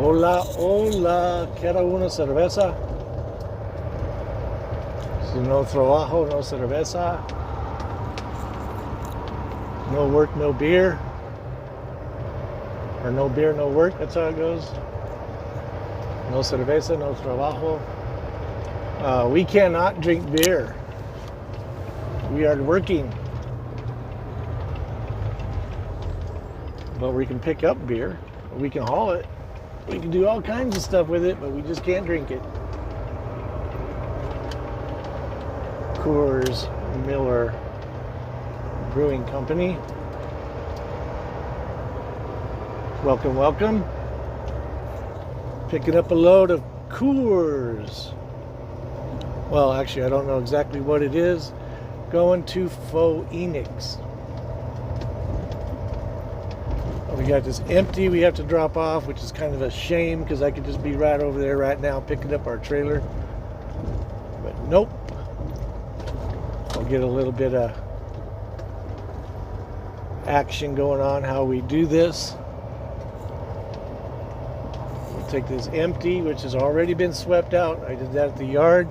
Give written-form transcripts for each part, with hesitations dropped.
Hola, hola, ¿quiere una cerveza? Si no trabajo, no cerveza. No work, no beer. Or no beer, no work, that's how it goes. No cerveza, no trabajo. We cannot drink beer. We are working. But we can pick up beer. We can haul it. We can do all kinds of stuff with it, but we just can't drink it. Coors, Miller, Brewing Company. Welcome, welcome. Picking up a load of Coors. Well, actually, I don't know exactly what it is. Going to Phoenix. We got this empty we have to drop off, which is kind of a shame because I could just be right over there right now picking up our trailer. But nope. I'll get a little bit of action going on how we do this. We'll take this empty, which has already been swept out. I did that at the yard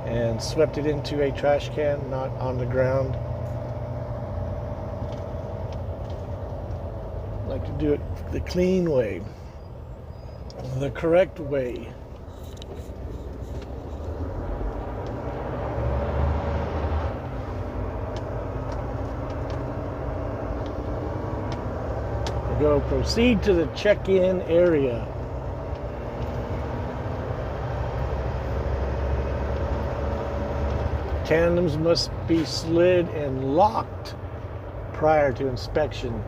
and swept it into a trash can, not on the ground. I like to do it the clean way, the correct way. We go proceed to the check-in area. Tandems must be slid and locked prior to inspection.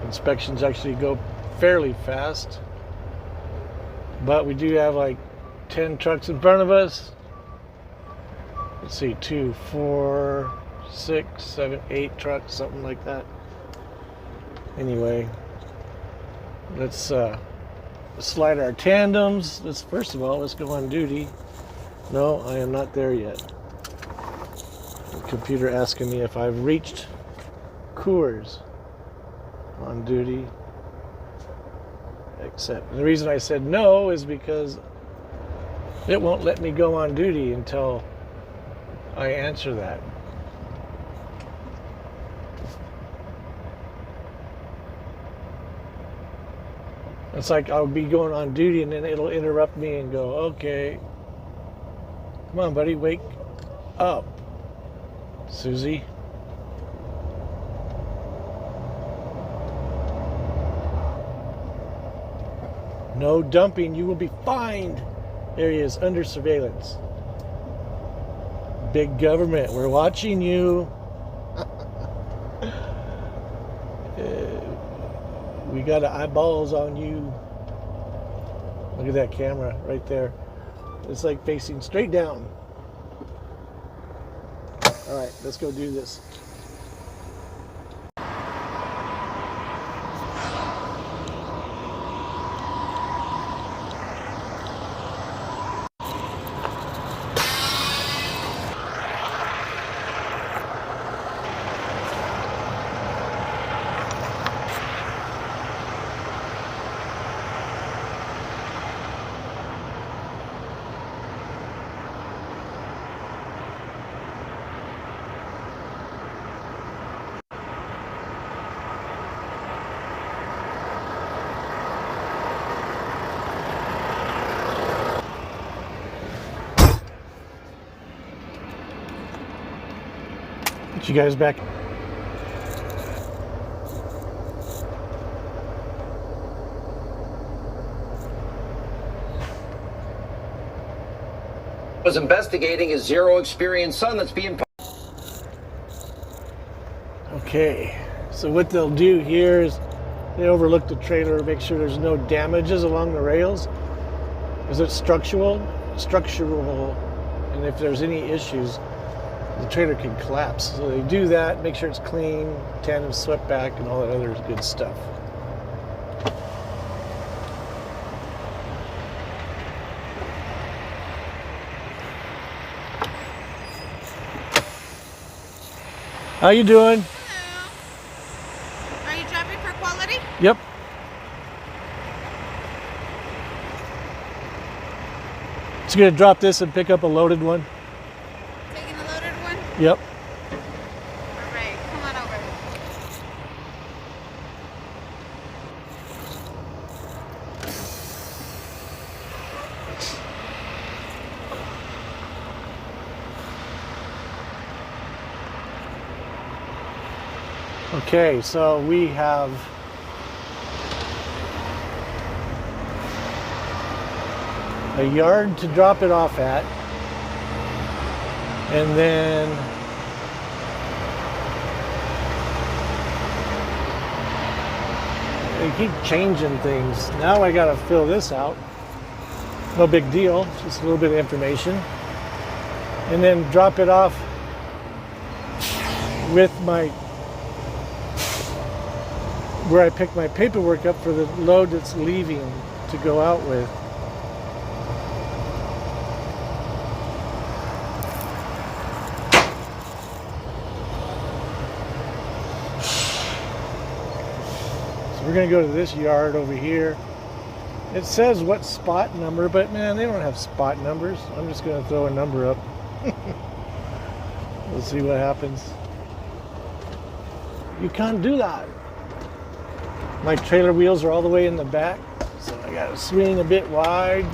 Inspections actually go fairly fast, but we do have like 10 trucks in front of us. Let's see, 2, 4, 6, 7, 8 trucks, something like that. Anyway, let's slide our tandems. First of all, let's go on duty. No, I am not there yet. The computer asking me if I've reached Coors. On duty, accept. And the reason I said no is because it won't let me go on duty until I answer that. It's like I'll be going on duty and then it'll interrupt me and go, okay, come on, buddy, wake up, Susie. No dumping, you will be fined. There he is, under surveillance. Big government, we're watching you. We got eyeballs on you. Look at that camera right there. It's like facing straight down. All right, let's go do this. Get you guys back. Was investigating his zero-experience son that's being... Okay, so what they'll do here is they overlook the trailer, make sure there's no damages along the rails. Is it structural, and if there's any issues, the trailer can collapse. So they do that, make sure it's clean, tandem swept back, and all that other good stuff. How you doing? Hello. Are you dropping for quality? Yep. Just gonna drop this and pick up a loaded one. Taking the loaded one? Yep. All right, come on over. Okay, so we have a yard to drop it off at, and then they keep changing things. Now I gotta fill this out. No big deal, just a little bit of information. And then drop it off with where I pick my paperwork up for the load that's leaving to go out with. So we're gonna go to this yard over here. It says what spot number, but man, they don't have spot numbers. I'm just gonna throw a number up. We'll see what happens. You can't do that. My trailer wheels are all the way in the back, so I gotta swing a bit wide.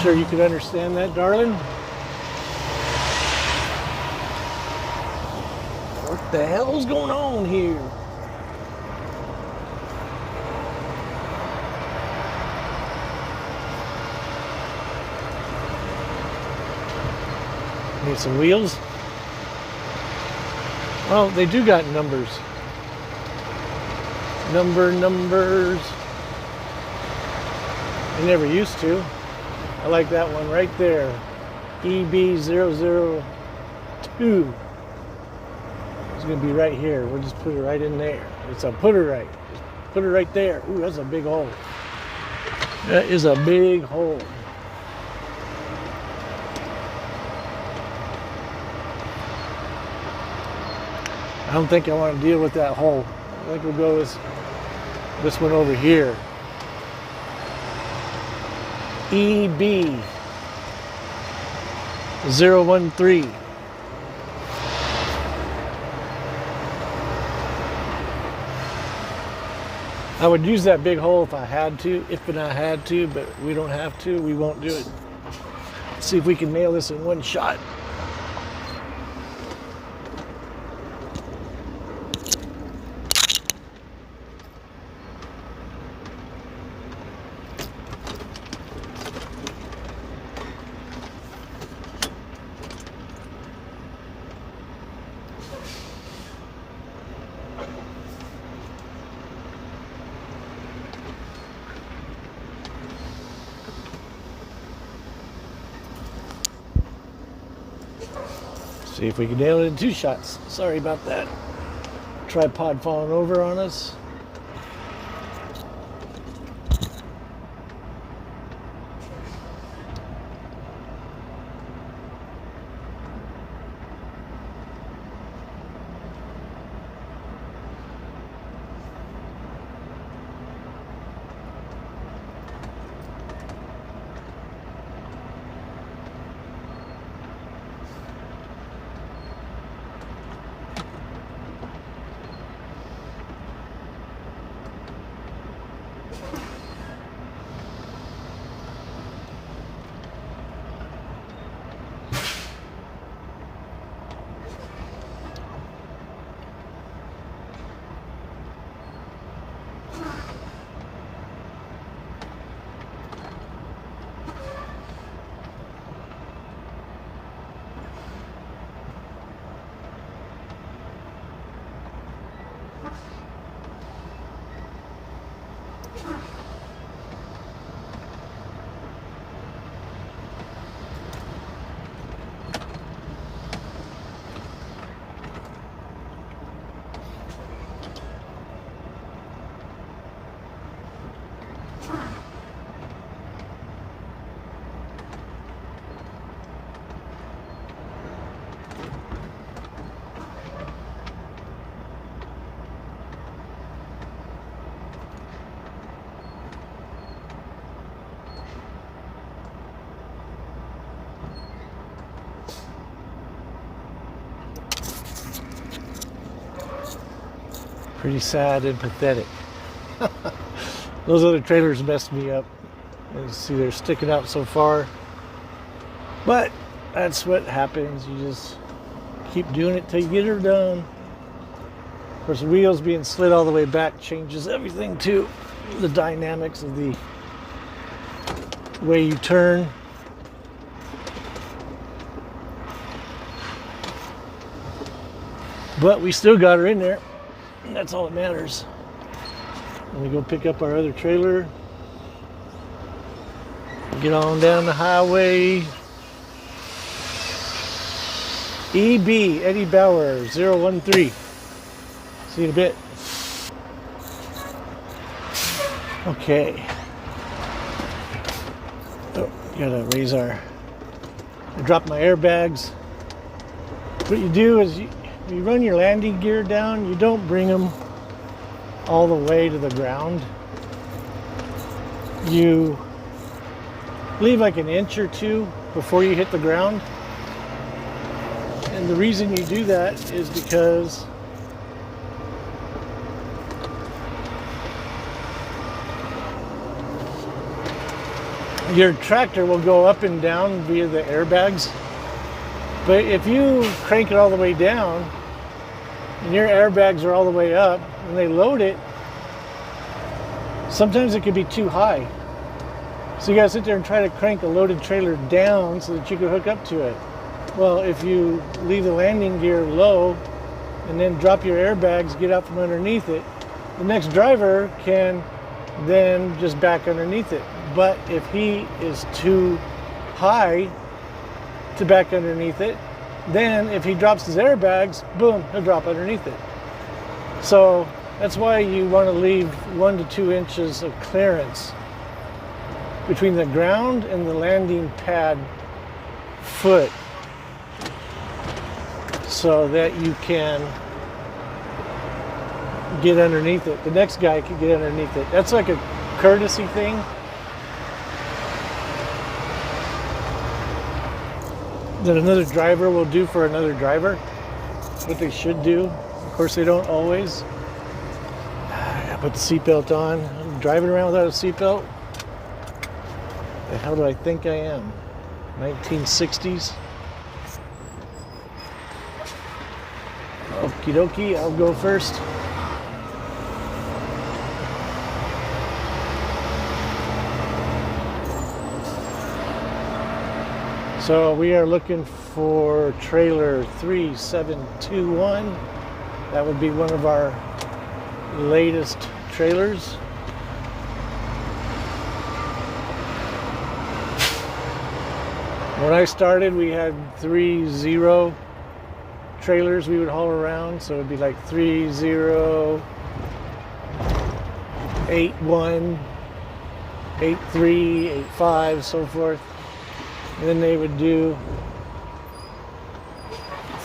Sure you could understand that, darling? What the hell's going on here? Need some wheels? Well, they do got numbers. Numbers. They never used to. I like that one right there. EB002. It's gonna be right here. We'll just put it right in there. It's a put it right. Just put it right there. Ooh, that's a big hole. That is a big hole. I don't think I want to deal with that hole. I think we'll go this one over here. EB013. I would use that big hole if I had to, but we don't have to. We won't do it. Let's see if we can nail this in one shot. See if we can nail it in 2 shots. Sorry about that. Tripod falling over on us. Pretty sad and pathetic. Those other trailers messed me up. You see they're sticking out so far. But that's what happens. You just keep doing it till you get her done. Of course, the wheels being slid all the way back changes everything too. The dynamics of the way you turn. But we still got her in there. And that's all that matters. And we go pick up our other trailer. Get on down the highway. EB, Eddie Bauer, 013. See you in a bit. Okay. Oh, gotta raise our... I dropped my airbags. What you do is you run your landing gear down. You don't bring them all the way to the ground. You leave like an inch or two before you hit the ground. And the reason you do that is because your tractor will go up and down via the airbags. But if you crank it all the way down and your airbags are all the way up and they load it, sometimes it could be too high. So you gotta sit there and try to crank a loaded trailer down so that you can hook up to it. Well, if you leave the landing gear low and then drop your airbags, get out from underneath it, the next driver can then just back underneath it. But if he is too high to back underneath it, then if he drops his airbags, boom, he'll drop underneath it. So that's why you want to leave 1 to 2 inches of clearance between the ground and the landing pad foot so that you can get underneath it. The next guy can get underneath it. That's like a courtesy thing. That another driver will do for another driver. What they should do. Of course, they don't always. I gotta put the seatbelt on. I'm driving around without a seatbelt. The hell do I think I am? 1960s. Okie dokie, I'll go first. So we are looking for trailer 3721. That would be one of our latest trailers. When I started, we had 30 trailers we would haul around, so it'd be like 3081, 83, 85, so forth. And then they would do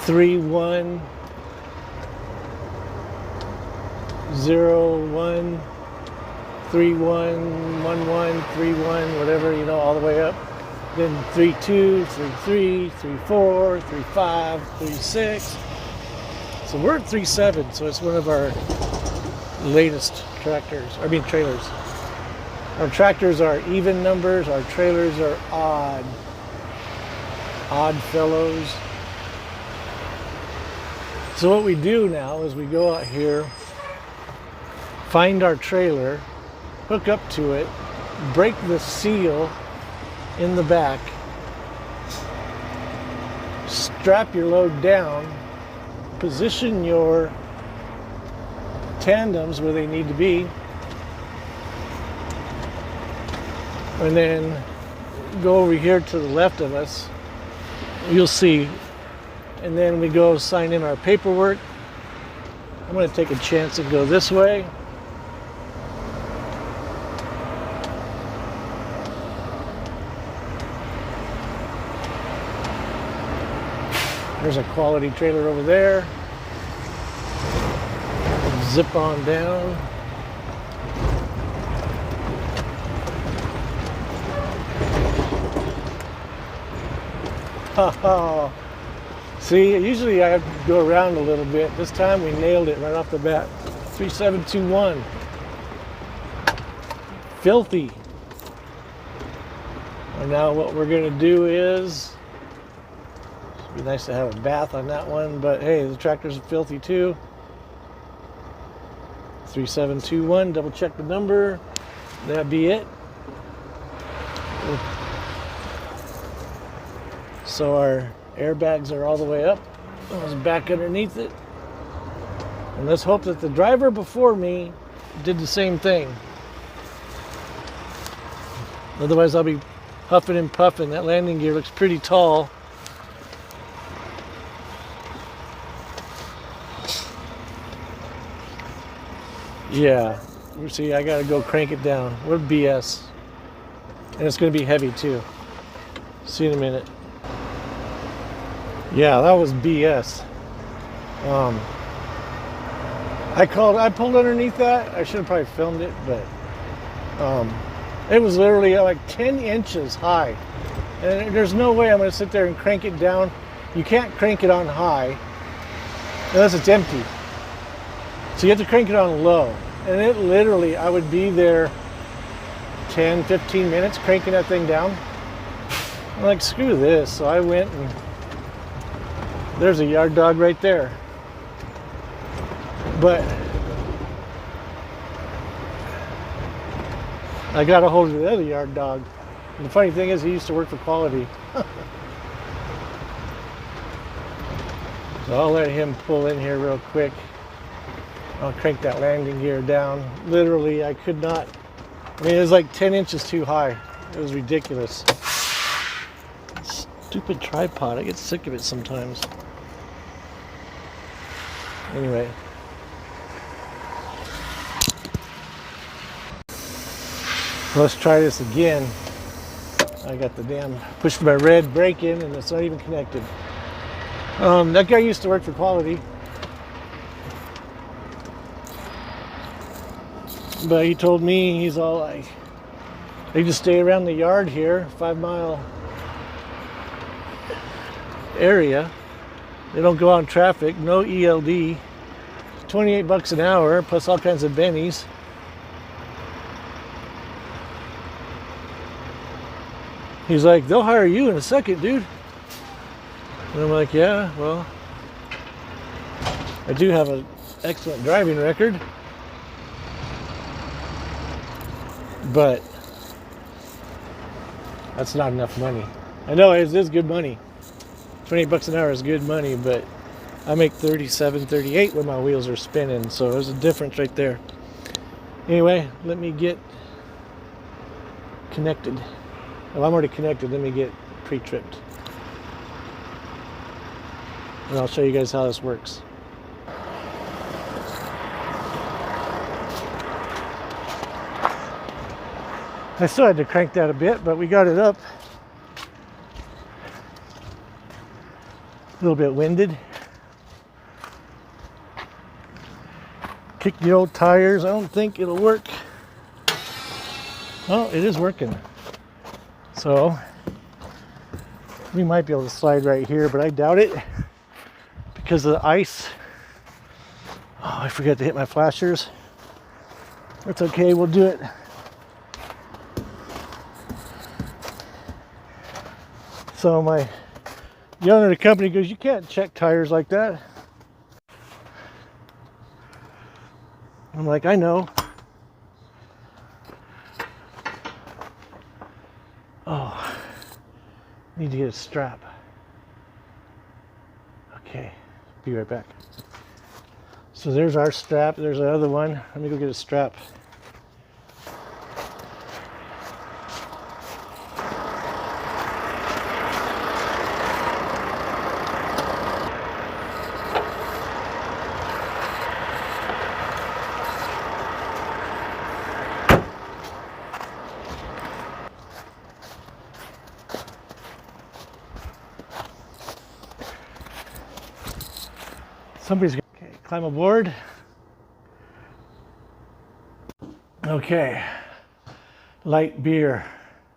3101, 3111, 31, whatever, you know, all the way up. Then 32, 33, 34, 35, 36. So we're at 37, so it's one of our latest trailers. Our tractors are even numbers, our trailers are odd fellows. So what we do now is we go out here, find our trailer, hook up to it, break the seal in the back, strap your load down, position your tandems where they need to be, and then go over here to the left of us. You'll see. And then we go sign in our paperwork. I'm going to take a chance and go this way. There's a quality trailer over there. Zip on down. Oh, see, usually I have to go around a little bit. This time we nailed it right off the bat. 3721. Filthy. And now what we're going to do is, it'd be nice to have a bath on that one, but hey, the tractors are filthy too. 3721, double check the number. That'd be it. So our airbags are all the way up. I was back underneath it. And let's hope that the driver before me did the same thing. Otherwise I'll be huffing and puffing. That landing gear looks pretty tall. Yeah, you see, I gotta go crank it down. What BS. And it's gonna be heavy too. See you in a minute. Yeah, that was BS. I pulled underneath that. I should have probably filmed it, but it was literally like 10 inches high. And there's no way I'm gonna sit there and crank it down. You can't crank it on high unless it's empty. So you have to crank it on low. And it literally, I would be there 10, 15 minutes cranking that thing down. I'm like, screw this. So I went and there's a yard dog right there. But I got a hold of the other yard dog. And the funny thing is he used to work for Quality. So I'll let him pull in here real quick. I'll crank that landing gear down. Literally, I could not. I mean, it was like 10 inches too high. It was ridiculous. Stupid tripod. I get sick of it sometimes. Anyway. Let's try this again. I got the damn pushed my red brake in and it's not even connected. That guy used to work for Quality. But he told me, he's all like, they just stay around the yard here, 5 mile area. They don't go out in traffic, no ELD. 28 bucks an hour, plus all kinds of bennies. He's like, they'll hire you in a second, dude. And I'm like, yeah, well, I do have an excellent driving record. But that's not enough money. I know it is good money. 28 bucks an hour is good money, but I make 37, 38 when my wheels are spinning, so there's a difference right there. Anyway, let me get connected. Well, I'm already connected. Let me get pre-tripped. And I'll show you guys how this works. I still had to crank that a bit, but we got it up. A little bit winded. Kick the old tires. I don't think it'll work. Oh, it is working. So we might be able to slide right here, but I doubt it because of the ice. Oh, I forgot to hit my flashers. That's okay, we'll do it. So the owner of the company goes, you can't check tires like that. I'm like, I know. Oh, need to get a strap. Okay, be right back. So there's our strap. There's the other one. Let me go get a strap. Somebody's gonna climb aboard. Okay, light beer.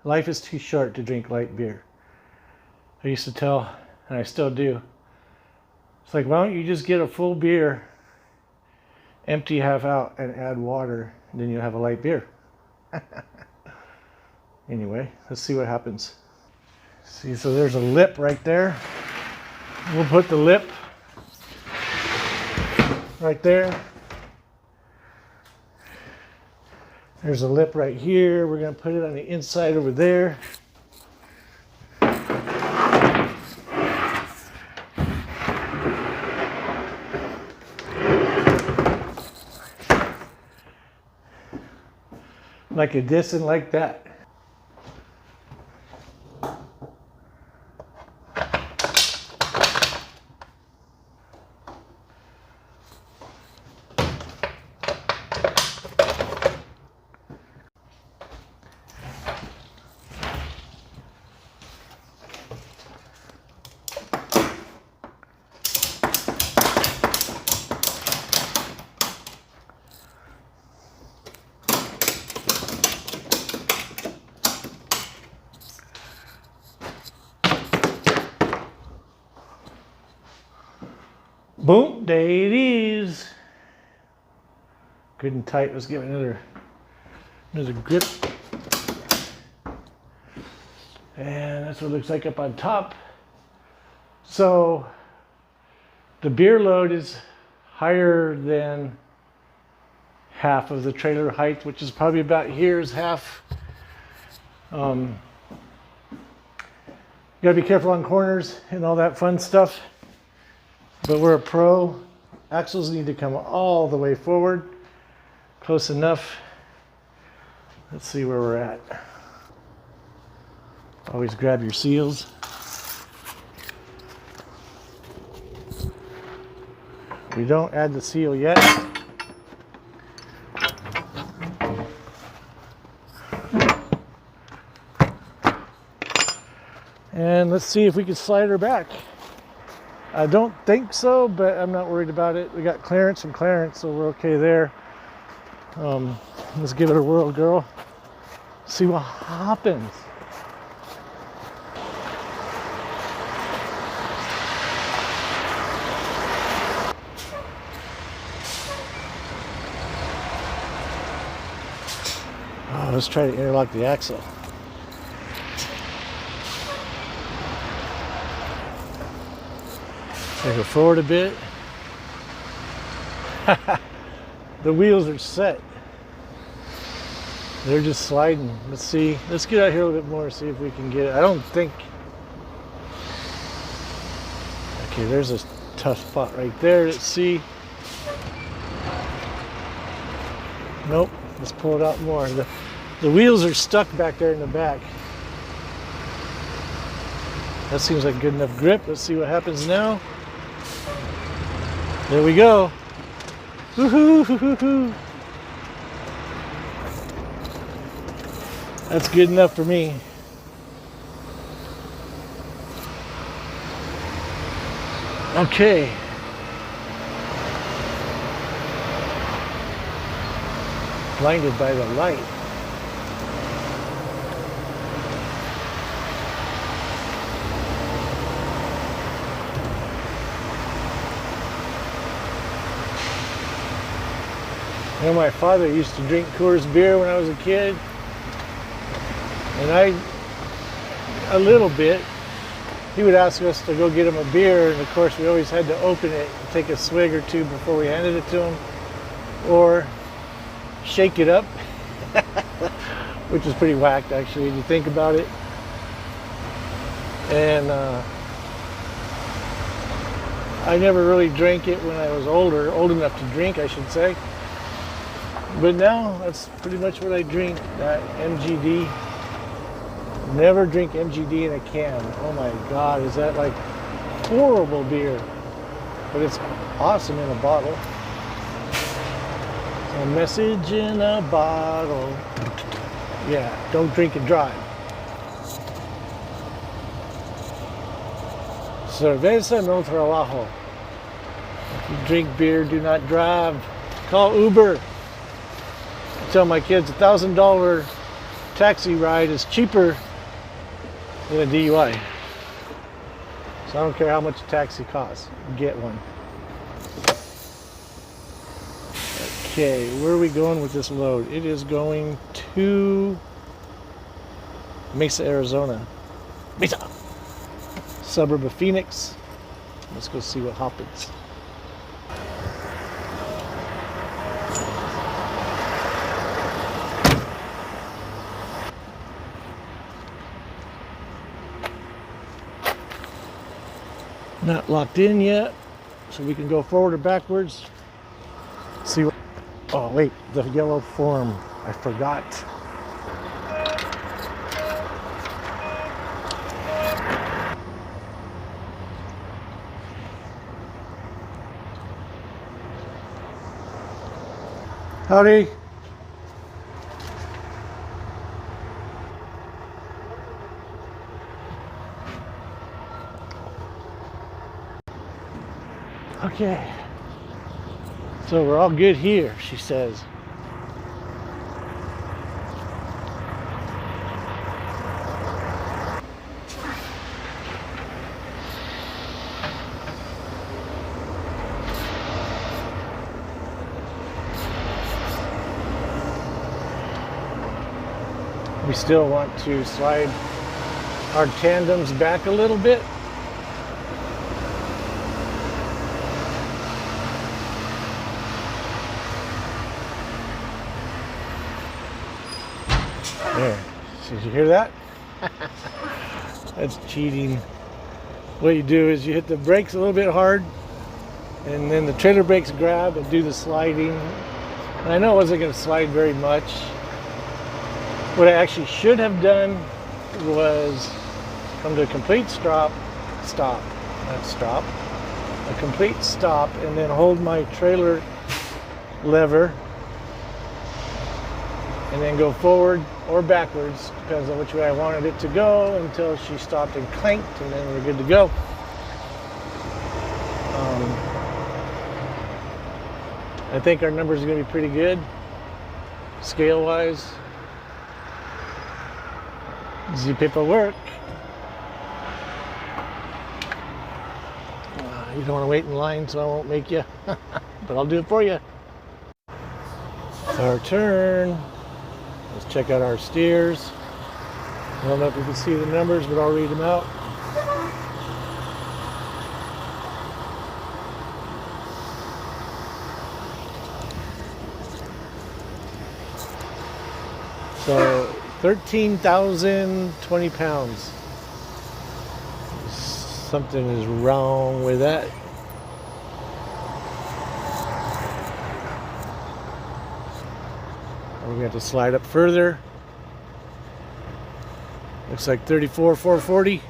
Life is too short to drink light beer. I used to tell, and I still do. It's like, why don't you just get a full beer empty half out and add water, and then you'll have a light beer. Anyway, let's see what happens. See, so there's a lip right there. We'll put the lip right there. There's a lip right here. We're going to put it on the inside over there. Like a this and like that. Boom, there it is. Good and tight. Let's give it another grip. And that's what it looks like up on top. So the beer load is higher than half of the trailer height, which is probably about here's half. You gotta be careful on corners and all that fun stuff. But we're a pro. Axles need to come all the way forward. Close enough. Let's see where we're at. Always grab your seals. We don't add the seal yet. And let's see if we can slide her back. I don't think so, but I'm not worried about it. We got clearance from clearance, so we're okay there. Let's give it a whirl, girl. See what happens. Oh, let's try to interlock the axle. Take it forward a bit. The wheels are set. They're just sliding. Let's see. Let's get out here a little bit more, see if we can get it. I don't think. Okay, there's a tough spot right there. Let's see. Nope. Let's pull it out more. The wheels are stuck back there in the back. That seems like good enough grip. Let's see what happens now. There we go. Woohoo, hoo-hoo-hoo. That's good enough for me. Okay. Blinded by the light. You know, my father used to drink Coors beer when I was a kid, and a little bit. He would ask us to go get him a beer, and of course we always had to open it and take a swig or two before we handed it to him, or shake it up, which is pretty whacked actually when you think about it. And I never really drank it when I was old enough to drink, I should say. But now that's pretty much what I drink, that MGD. Never drink MGD in a can. Oh my God, is that like horrible beer? But it's awesome in a bottle. A message in a bottle. Yeah, don't drink and drive. Cerveza no trabajo. If you drink beer, do not drive. Call Uber. I tell my kids $1,000 taxi ride is cheaper than a DUI. So I don't care how much a taxi costs. Get one. Okay, where are we going with this load? It is going to Mesa, Arizona. Mesa! Suburb of Phoenix. Let's go see what happens. Not locked in yet, so we can go forward or backwards. See what. Oh, wait, the yellow form. I forgot. Howdy. Okay. So we're all good here, she says. We still want to slide our tandems back a little bit. There. Did you hear that? That's cheating. What you do is you hit the brakes a little bit hard, and then the trailer brakes grab and do the sliding. And I know it wasn't going to slide very much. What I actually should have done was come to a complete stop, a complete stop, and then hold my trailer lever and then go forward or backwards, depends on which way I wanted it to go, until she stopped and clanked, and then we're good to go. I think our numbers are going to be pretty good, scale-wise. Easy paperwork. You don't want to wait in line, so I won't make you, but I'll do it for you. Our turn. Let's check out our steers. I don't know if you can see the numbers, but I'll read them out. So 13,020 pounds. Something is wrong with that. We're going to have to slide up further. Looks like 34,440.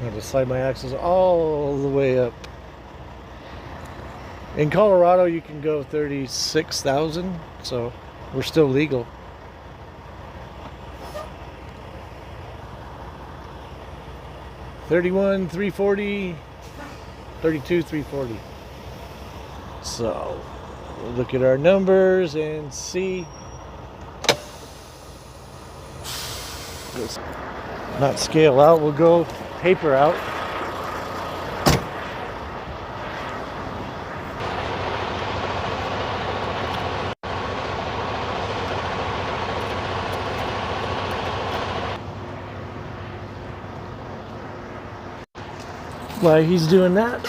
I have to slide my axles all the way up. In Colorado, you can go 36,000, so we're still legal. $31,340, $32,340. So we'll look at our numbers and see. Let's not scale out, we'll go paper out. While he's doing that,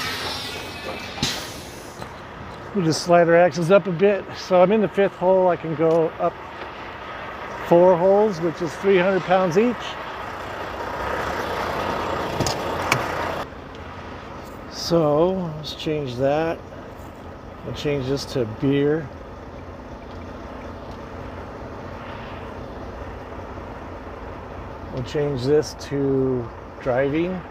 we'll just slide our axles up a bit. So I'm in the 5th hole. I can go up 4 holes, which is 300 pounds each. So let's change that. We'll change this to beer. We'll change this to driving.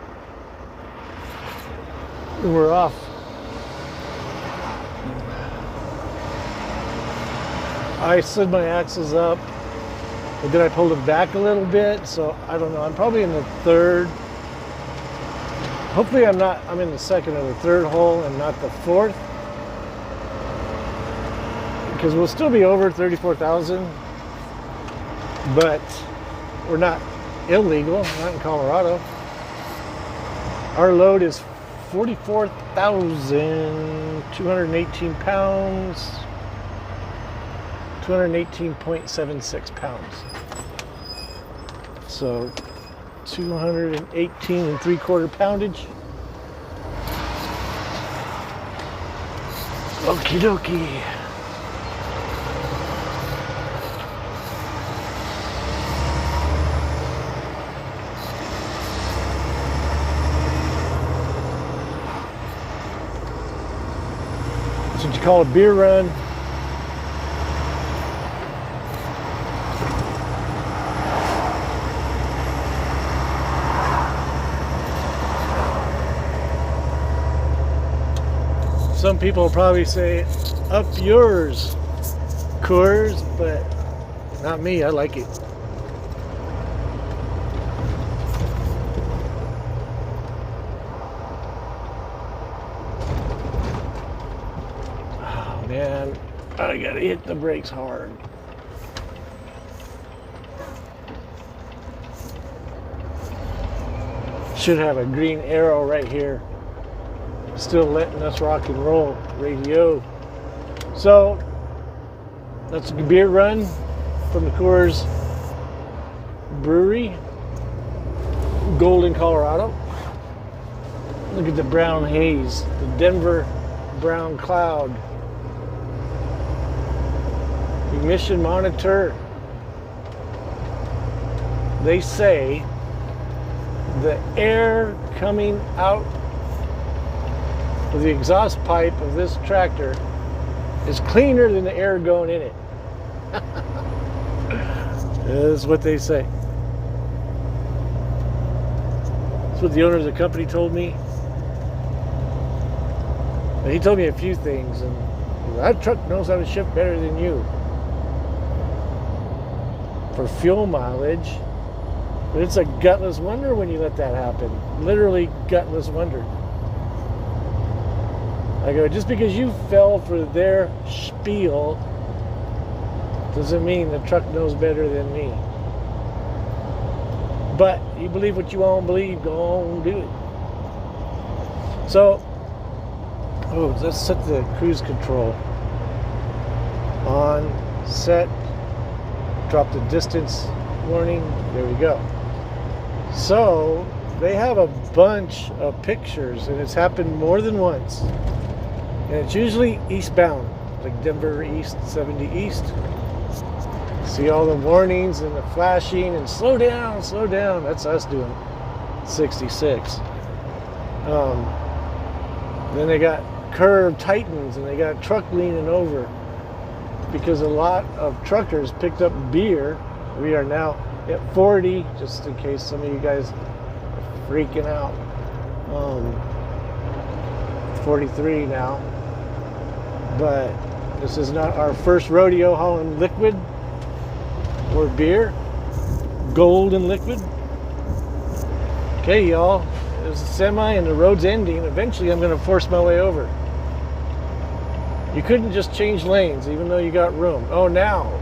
And we're off. I slid my axles up, but then I pulled them back a little bit, so I don't know. I'm probably in the 3rd. Hopefully I'm in the 2nd or the 3rd hole and not the 4th. Because we'll still be over 34,000, but we're not illegal, not in Colorado. Our load is 44,218 pounds. 218.76 pounds. So 218 and 3/4 poundage. Okie dokie. That's what you call a beer run. Some people probably say, up yours, Coors, but not me. I like it. Oh, man. I gotta hit the brakes hard. Should have a green arrow right here. Still letting us rock and roll radio. So that's a beer run from the Coors Brewery, Golden, Colorado. Look at the brown haze, the Denver brown cloud. Emission monitor. They say the air coming out of the exhaust pipe of this tractor is cleaner than the air going in it. That's what they say. That's what the owner of the company told me. He told me a few things, and that truck knows how to shift better than you. For fuel mileage, but it's a gutless wonder when you let that happen. Literally gutless wonder. I go, just because you fell for their spiel doesn't mean the truck knows better than me. But you believe what you want to believe, go on and do it. So, let's set the cruise control on, set, drop the distance warning, there we go. So, they have a bunch of pictures, and it's happened more than once. And it's usually eastbound, like Denver East, 70 East. See all the warnings and the flashing and slow down, slow down. That's us doing 66. Then they got curve tightens and they got truck leaning over because a lot of truckers picked up beer. We are now at 40, just in case some of you guys are freaking out. 43 now. But this is not our first rodeo hauling liquid or beer, gold and liquid. Okay, y'all, there's a semi and the road's ending. Eventually I'm going to force my way over. You couldn't just change lanes even though you got room. Oh, now,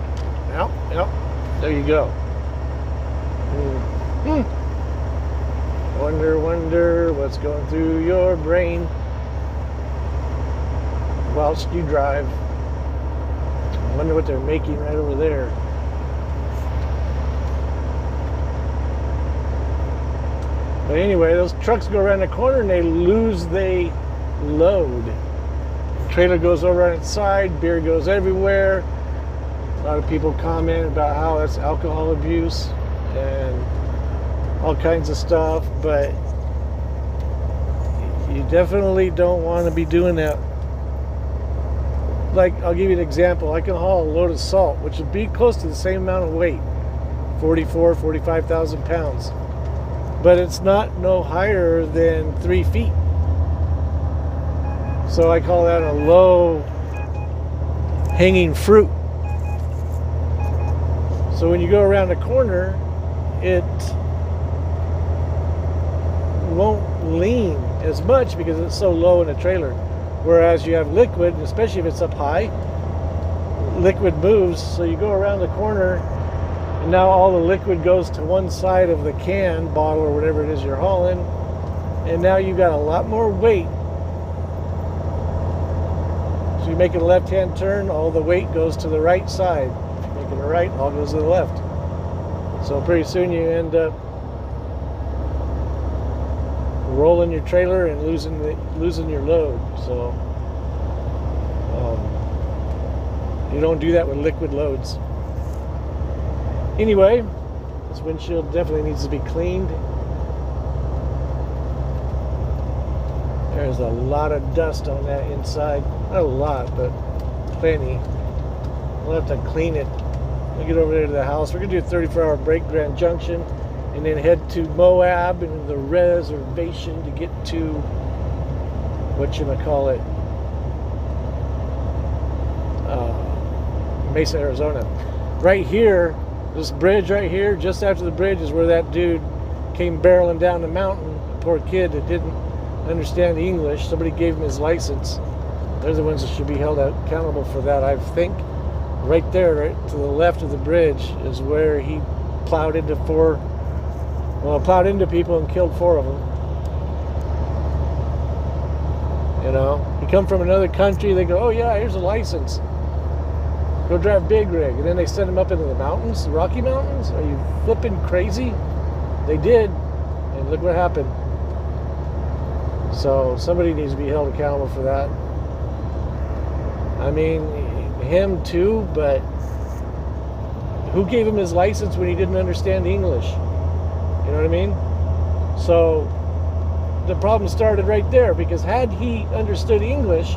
there you go. Wonder what's going through your brain whilst you drive. I wonder what they're making right over there. But anyway, those trucks go around the corner and they lose the load. The trailer goes over on its side, beer goes everywhere. A lot of people comment about how that's alcohol abuse and all kinds of stuff, but you definitely don't want to be doing that. Like, I'll give you an example. I can haul a load of salt, which would be close to the same amount of weight, 45,000 pounds. But it's not no higher than 3 feet. So I call that a low hanging fruit. So when you go around the corner, it won't lean as much because it's so low in the trailer. Whereas you have liquid, especially if it's up high, liquid moves. So you go around the corner and now all the liquid goes to one side of the can, bottle, or whatever it is you're hauling, and now you got a lot more weight. So you make a left-hand turn, all the weight goes to the right side. If you're making a right, all goes to the left. So pretty soon you end up rolling your trailer and losing your load. So you don't do that with liquid loads. Anyway, this windshield definitely needs to be cleaned. There's a lot of dust on that inside. Not a lot, but plenty. We'll have to clean it. We'll get over there to the house. We're going to do a 34-hour break, Grand Junction, and then head to Moab and the reservation to get to whatchamacallit, Mesa, Arizona. Right here, this bridge right here, just after the bridge is where that dude came barreling down the mountain. A poor kid that didn't understand English. Somebody gave him his license. They're the ones that should be held accountable for that, I think. Right there, right to the left of the bridge, is where he plowed into people and killed 4 of them. You know, he come from another country. They go, oh yeah, here's a license. Go drive big rig, and then they send him up into the mountains, the Rocky Mountains. Are you flipping crazy? They did, and look what happened. So somebody needs to be held accountable for that. I mean, him too, but who gave him his license when he didn't understand English? You know what I mean? So the problem started right there, because had he understood English,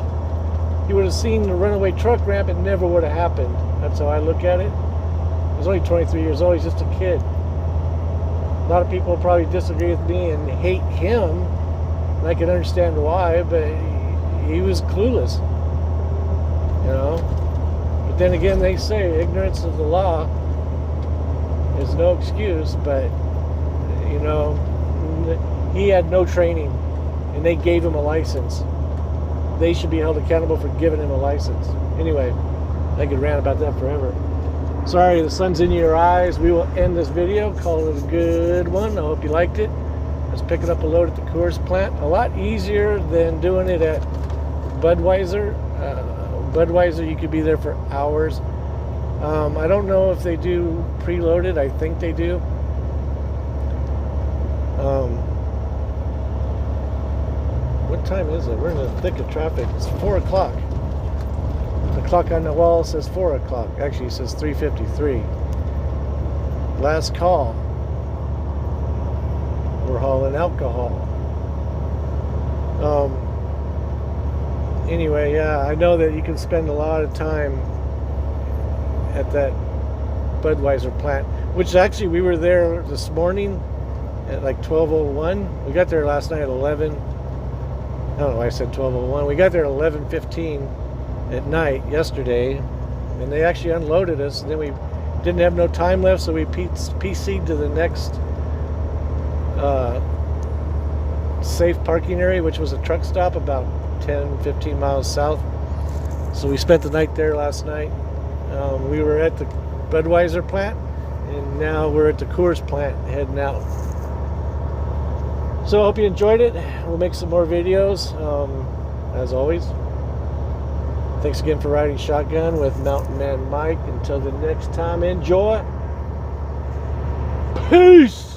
he would have seen the runaway truck ramp. It never would have happened. That's how I look at it. He was only 23 years old. He's just a kid. A lot of people probably disagree with me and hate him. And I can understand why, but he was clueless. You know? But then again, they say ignorance of the law is no excuse, but, you know, he had no training, and they gave him a license. They should be held accountable for giving him a license. Anyway, I could rant about that forever. Sorry, the sun's in your eyes. We will end this video. Call it a good one. I hope you liked it. I was picking up a load at the Coors plant. A lot easier than doing it at Budweiser. Budweiser, you could be there for hours. I don't know if they do preloaded. I think they do. What time is it? We're in the thick of traffic. It's 4 o'clock. The clock on the wall says 4 o'clock. Actually, it says 3:53. Last call. We're hauling alcohol. Anyway, yeah, I know that you can spend a lot of time at that Budweiser plant, which actually we were there this morning at like 12:01. We got there last night at 11. I don't know why I said 12:01. We got there at 11:15 at night yesterday, and they actually unloaded us, and then we didn't have no time left, so we PC'd to the next safe parking area, which was a truck stop about 10-15 miles south. So we spent the night there last night. We were at the Budweiser plant, and now we're at the Coors plant heading out. So I hope you enjoyed it. We'll make some more videos, as always. Thanks again for riding shotgun with Mountain Man Mike. Until the next time, enjoy. Peace!